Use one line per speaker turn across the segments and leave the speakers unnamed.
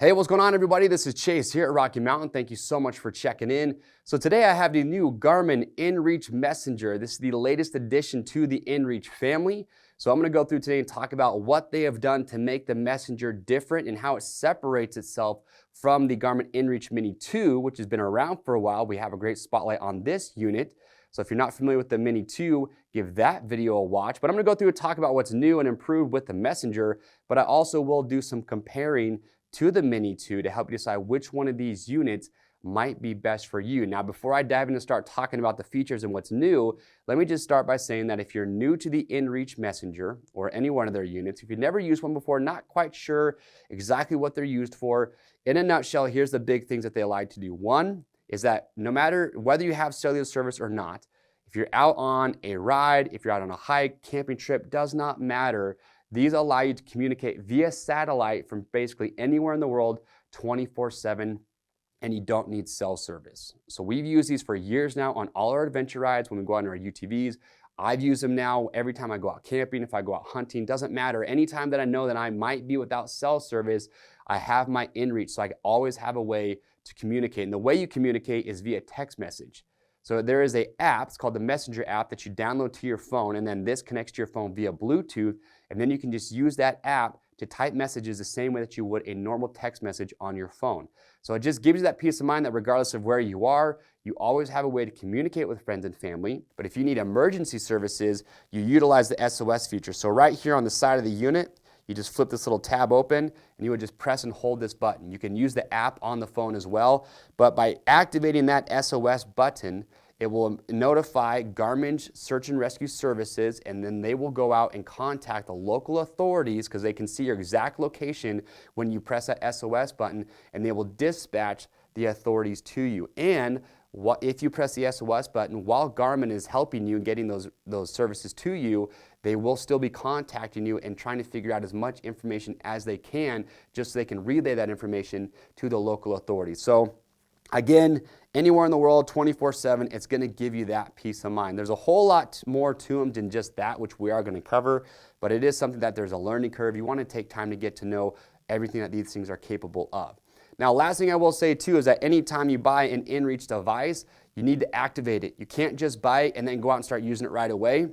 Hey, what's going on, everybody? This is Chase here at Rocky Mountain. Thank you so much for checking in. So today I have the new Garmin inReach Messenger. This is the latest addition to the inReach family. So I'm going to go through today and talk about what they have done to make the Messenger different and how it separates itself from the Garmin inReach Mini 2, which has been around for a while. We have a great spotlight on this unit. So if you're not familiar with the Mini 2, give that video a watch. But I'm going to go through and talk about what's new and improved with the Messenger, but I also will do some comparing to the Mini 2 to help you decide which one of these units might be best for you. Now, before I dive in and start talking about the features and what's new, let me just start by saying that if you're new to the inReach Messenger or any one of their units, if you've never used one before, not quite sure exactly what they're used for, in a nutshell, here's the big things that they allow you to do. One is that no matter whether you have cellular service or not, if you're out on a ride, if you're out on a hike, camping trip, does not matter. These allow you to communicate via satellite from basically anywhere in the world 24/7, and you don't need cell service. So we've used these for years now on all our adventure rides when we go out on our UTVs. I've used them now every time I go out camping, if I go out hunting, doesn't matter. Anytime that I know that I might be without cell service, I have my inReach, so I always have a way to communicate. And the way you communicate is via text message. So there is an app, it's called the Messenger app, that you download to your phone, and then this connects to your phone via Bluetooth, and then you can just use that app to type messages the same way that you would a normal text message on your phone. So it just gives you that peace of mind that regardless of where you are, you always have a way to communicate with friends and family. But if you need emergency services, you utilize the SOS feature. So right here on the side of the unit, you just flip this little tab open and you would just press and hold this button. You can use the app on the phone as well, but by activating that SOS button, it will notify Garmin's search and rescue services, and then they will go out and contact the local authorities because they can see your exact location when you press that SOS button, and they will dispatch the authorities to you. And if you press the SOS button, while Garmin is helping you and getting those services to you, they will still be contacting you and trying to figure out as much information as they can just so they can relay that information to the local authorities. So again, anywhere in the world, 24/7, it's going to give you that peace of mind. There's a whole lot more to them than just that, which we are going to cover, but it is something that there's a learning curve. You want to take time to get to know everything that these things are capable of. Now, last thing I will say too is that anytime you buy an inReach device, you need to activate it. You can't just buy it and then go out and start using it right away.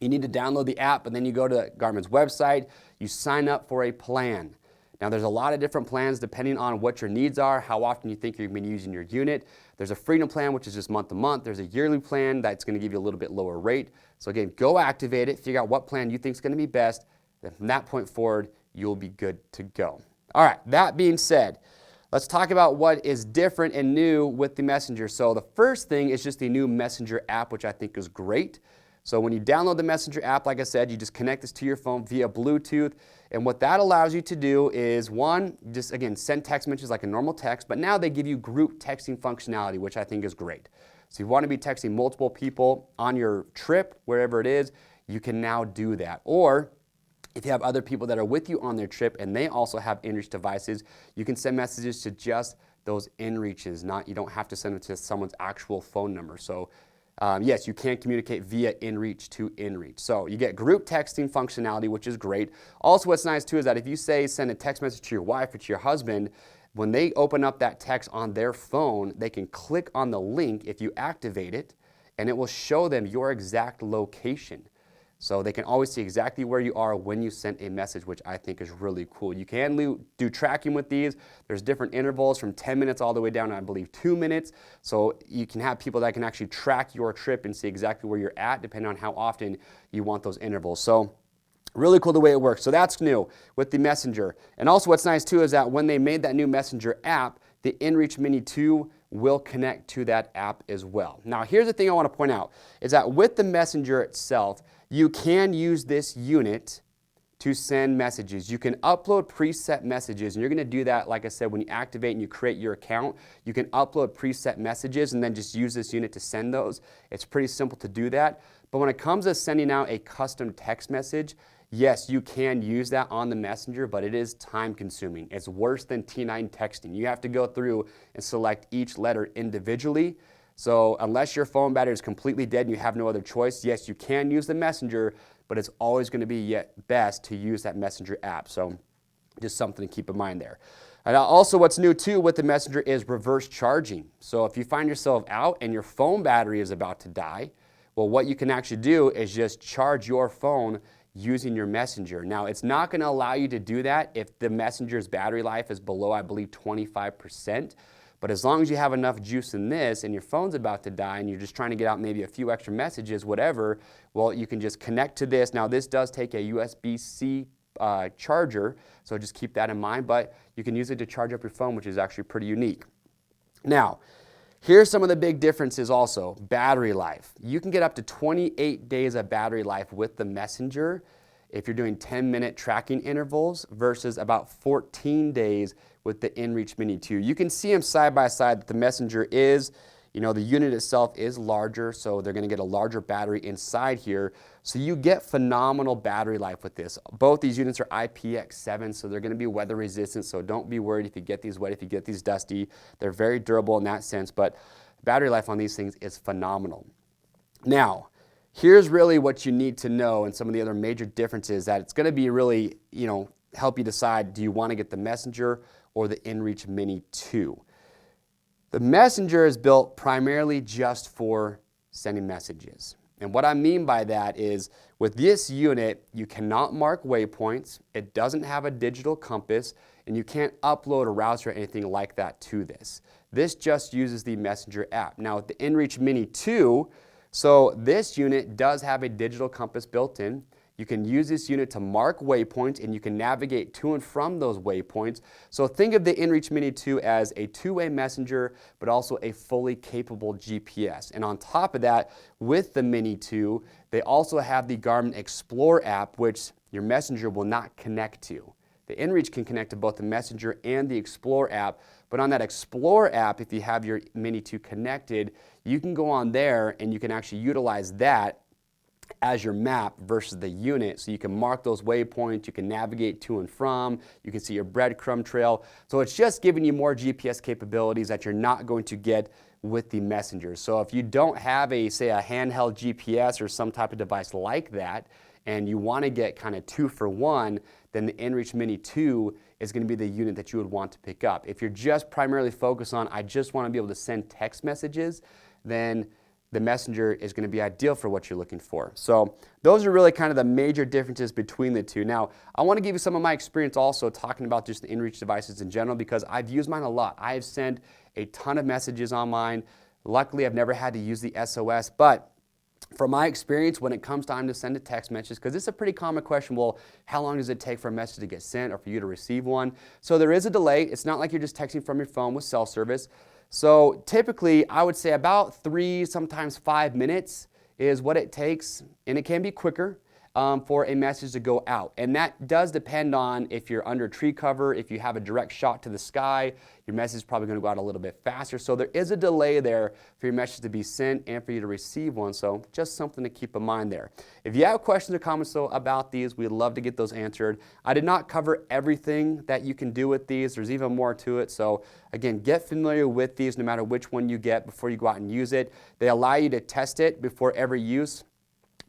You need to download the app, and then you go to Garmin's website, you sign up for a plan. Now, there's a lot of different plans depending on what your needs are, how often you think you're going to be using your unit. There's a freedom plan, which is just month to month. There's a yearly plan that's going to give you a little bit lower rate. So again, go activate it, figure out what plan you think is going to be best. Then from that point forward, you'll be good to go. All right, that being said, let's talk about what is different and new with the Messenger. So the first thing is just the new Messenger app, which I think is great. So when you download the Messenger app, like I said, you just connect this to your phone via Bluetooth. And what that allows you to do is, one, just again, send text messages like a normal text, but now they give you group texting functionality, which I think is great. So if you want to be texting multiple people on your trip, wherever it is, you can now do that. Or if you have other people that are with you on their trip and they also have inReach devices, you can send messages to just those inReaches. You don't have to send it to someone's actual phone number. So yes, you can communicate via inReach to inReach. So you get group texting functionality, which is great. Also, what's nice too is that if you send a text message to your wife or to your husband, when they open up that text on their phone, they can click on the link if you activate it, and it will show them your exact location. So they can always see exactly where you are when you sent a message, which I think is really cool. You can do tracking with these. There's different intervals from 10 minutes all the way down to, I believe, 2 minutes. So you can have people that can actually track your trip and see exactly where you're at, depending on how often you want those intervals. So really cool the way it works. So that's new with the Messenger. And also what's nice too is that when they made that new Messenger app, the inReach Mini 2 will connect to that app as well. Now, here's the thing I want to point out, is that with the Messenger itself, you can use this unit to send messages. You can upload preset messages, and you're going to do that, like I said, when you activate and you create your account. You can upload preset messages and then just use this unit to send those. It's pretty simple to do that. But when it comes to sending out a custom text message, yes, you can use that on the Messenger, but it is time consuming. It's worse than T9 texting. You have to go through and select each letter individually. So unless your phone battery is completely dead and you have no other choice, yes, you can use the Messenger, but it's always going to be best to use that Messenger app. So just something to keep in mind there. And also what's new too with the Messenger is reverse charging. So if you find yourself out and your phone battery is about to die, well, what you can actually do is just charge your phone using your Messenger. Now, it's not going to allow you to do that if the Messenger's battery life is below, I believe, 25%. But as long as you have enough juice in this and your phone's about to die and you're just trying to get out maybe a few extra messages, whatever, well, you can just connect to this. Now, this does take a USB-C charger, so just keep that in mind, but you can use it to charge up your phone, which is actually pretty unique. Now, here's some of the big differences also. Battery life. You can get up to 28 days of battery life with the Messenger if you're doing 10-minute tracking intervals versus about 14 days with the inReach Mini 2. You can see them side by side that the Messenger is, the unit itself is larger, so they're going to get a larger battery inside here. So you get phenomenal battery life with this. Both these units are IPX7, so they're going to be weather resistant, so don't be worried if you get these wet, if you get these dusty. They're very durable in that sense, but battery life on these things is phenomenal. Now, here's really what you need to know and some of the other major differences that it's going to be really, help you decide, do you want to get the Messenger or the inReach Mini 2? The Messenger is built primarily just for sending messages. And what I mean by that is with this unit, you cannot mark waypoints, it doesn't have a digital compass, and you can't upload a router or anything like that to this. This just uses the Messenger app. Now with the inReach Mini 2, so this unit does have a digital compass built in. You can use this unit to mark waypoints and you can navigate to and from those waypoints. So think of the inReach Mini 2 as a two-way messenger, but also a fully capable GPS. And on top of that, with the Mini 2, they also have the Garmin Explore app, which your messenger will not connect to. The inReach can connect to both the Messenger and the Explore app, but on that Explore app, if you have your Mini 2 connected, you can go on there and you can actually utilize that as your map versus the unit, so you can mark those waypoints, you can navigate to and from, you can see your breadcrumb trail. So it's just giving you more GPS capabilities that you're not going to get with the Messenger. So if you don't have say a handheld GPS or some type of device like that, and you want to get kind of 2 for 1, then the inReach Mini 2 is going to be the unit that you would want to pick up. If you're just primarily focused on, I just want to be able to send text messages, then the Messenger is going to be ideal for what you're looking for. So those are really kind of the major differences between the two. Now, I want to give you some of my experience also talking about just the inReach devices in general because I've used mine a lot. I have sent a ton of messages on mine. Luckily, I've never had to use the SOS, but from my experience, when it comes time to send a text message, because it's a pretty common question, well, how long does it take for a message to get sent or for you to receive one? So there is a delay. It's not like you're just texting from your phone with cell service. So typically, I would say about 3, sometimes 5 minutes is what it takes, and it can be quicker for a message to go out. And that does depend on if you're under tree cover, if you have a direct shot to the sky, your message is probably going to go out a little bit faster. So there is a delay there for your message to be sent and for you to receive one. So just something to keep in mind there. If you have questions or comments though about these, we'd love to get those answered. I did not cover everything that you can do with these. There's even more to it. So again, get familiar with these no matter which one you get before you go out and use it. They allow you to test it before every use.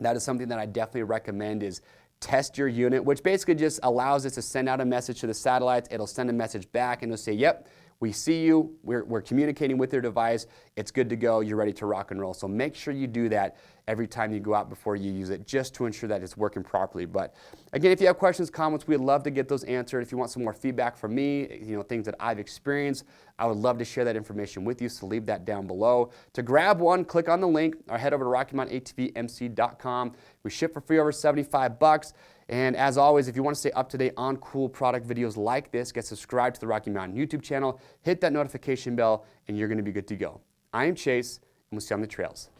That is something that I definitely recommend is test your unit, which basically just allows it to send out a message to the satellites. It'll send a message back and it'll say, yep, we see you, we're communicating with your device, it's good to go, you're ready to rock and roll. So make sure you do that every time you go out before you use it, just to ensure that it's working properly. But again, if you have questions, comments, we'd love to get those answered. If you want some more feedback from me, things that I've experienced, I would love to share that information with you, so leave that down below. To grab one, click on the link or head over to RockyMountainATVMC.com. We ship for free over $75. And as always, if you want to stay up to date on cool product videos like this, get subscribed to the Rocky Mountain YouTube channel, hit that notification bell, and you're going to be good to go. I am Chase, and we'll see you on the trails.